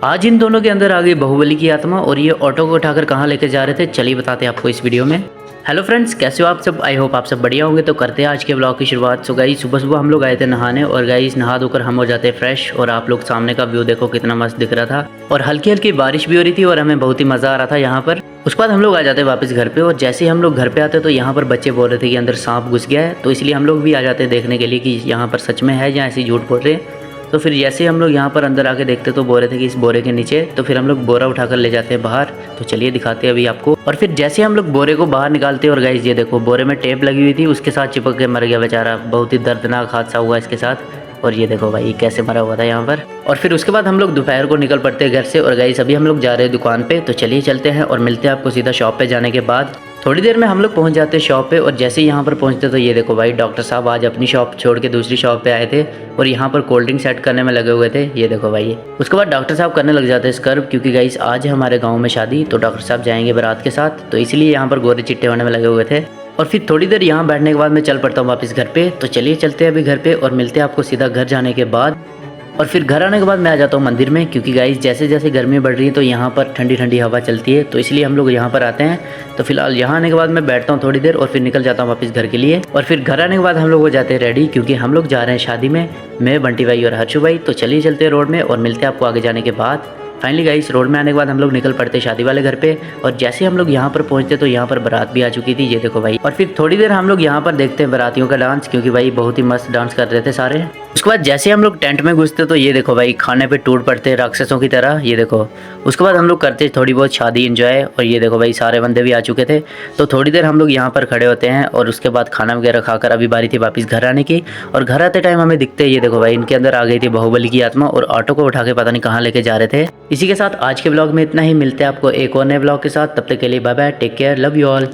आज इन दोनों के अंदर आ गई बाहुबली की आत्मा और ये ऑटो को उठाकर कहाँ लेके जा रहे थे, चलिए बताते हैं आपको इस वीडियो में। हेलो फ्रेंड्स, कैसे हो आप सब? आई होप आप सब बढ़िया होंगे। तो करते हैं आज के ब्लॉग की शुरुआत। सो गाइस, सुबह सुबह हम लोग आए थे नहाने और गाइस नहा धोकर हम हो जाते हैं फ्रेश। और आप लोग सामने का व्यू देखो कितना मस्त दिख रहा था और हल्की हल्की बारिश भी हो रही थी और हमें बहुत ही मज़ा आ रहा था यहाँ पर। उसके बाद हम लोग आ जाते वापस घर पे और जैसे ही हम लोग घर पे आते तो यहाँ पर बच्चे बोल रहे थे कि अंदर सांप घुस गया है, तो इसलिए हम लोग भी आ जाते हैं देखने के लिए कि यहाँ पर सच में है या ऐसे ही झूठ बोल रहे हैं। तो फिर जैसे ही हम लोग यहाँ पर अंदर आके देखते तो बोल रहे थे कि इस बोरे के नीचे, तो फिर हम लोग बोरा उठाकर ले जाते हैं बाहर। तो चलिए दिखाते हैं अभी आपको। और फिर जैसे हम लोग बोरे को बाहर निकालते हैं और गाइस ये देखो बोरे में टेप लगी हुई थी, उसके साथ चिपक के मर गया बेचारा। बहुत ही दर्दनाक हादसा हुआ इसके साथ। और ये देखो भाई कैसे मरा हुआ था यहाँ पर। और फिर उसके बाद हम लोग दोपहर को निकल पड़ते हैं घर से और गाइस अभी हम लोग जा रहे हैं दुकान पे। तो चलिए चलते हैं और मिलते हैं आपको सीधा शॉप पे जाने के बाद। थोड़ी देर में हम लोग पहुंच जाते हैं शॉप पे और जैसे ही यहाँ पर पहुंचते तो ये देखो भाई डॉक्टर साहब आज अपनी शॉप छोड़ के दूसरी शॉप पे आए थे और यहाँ पर कोल्ड ड्रिंक सेट करने में लगे हुए थे। ये देखो भाई, उसके बाद डॉक्टर साहब करने लग जाते हैं स्क्रब, क्योंकि गाइस आज है हमारे गाँव में शादी, तो डॉक्टर साहब जाएंगे बारात के साथ, तो इसलिए यहाँ पर गोरे चिट्टे होने में लगे हुए थे। और फिर थोड़ी देर यहाँ बैठने के बाद मैं चल पड़ता हूँ वापस घर पे। तो चलिए चलते हैं अभी घर पे और मिलते हैं आपको सीधा घर जाने के बाद। और फिर घर आने के बाद मैं आ जाता हूँ मंदिर में, क्योंकि गाइस जैसे जैसे गर्मी बढ़ रही है तो यहाँ पर ठंडी ठंडी हवा चलती है, तो इसलिए हम लोग यहाँ पर आते हैं। तो फिलहाल यहाँ आने के बाद मैं बैठता हूँ थोड़ी देर और फिर निकल जाता हूँ वापस घर के लिए। और फिर घर आने के बाद हम लोग हो जाते हैं रेडी, क्योंकि हम लोग जा रहे हैं शादी में, मैं बंटी भाई और हर्षु भाई। तो चलिए चलते हैं रोड में और मिलते हैं आपको आगे जाने के बाद। फाइनली गाइस रोड में आने के बाद हम लोग निकल पड़ते शादी वाले घर पे और जैसे हम लोग यहाँ पर पहुँचते तो यहाँ पर बारात भी आ चुकी थी। ये देखो भाई। और फिर थोड़ी देर हम लोग यहाँ पर देखते हैं बारातियों का डांस, क्योंकि भाई बहुत ही मस्त डांस कर रहे थे सारे। उसके बाद जैसे हम लोग टेंट में घुसते तो ये देखो भाई खाने पे टूट पड़ते राक्षसों की तरह। ये देखो उसके बाद हम लोग करते थोड़ी बहुत शादी एंजॉय और ये देखो भाई सारे बंदे भी आ चुके थे। तो थोड़ी देर हम लोग यहाँ पर खड़े होते हैं और उसके बाद खाना वगैरह खाकर अभी बारी थी वापस घर आने की। और घर आते टाइम हमें दिखते ये देखो भाई इनके अंदर आ गई थी बाहुबली की आत्मा और ऑटो को उठा के पता नहीं कहाँ लेके जा रहे थे। इसी के साथ आज के ब्लॉग में इतना ही। मिलते हैं आपको एक और नए ब्लॉग के साथ, तब तक के लिए bye bye, take care, love you all.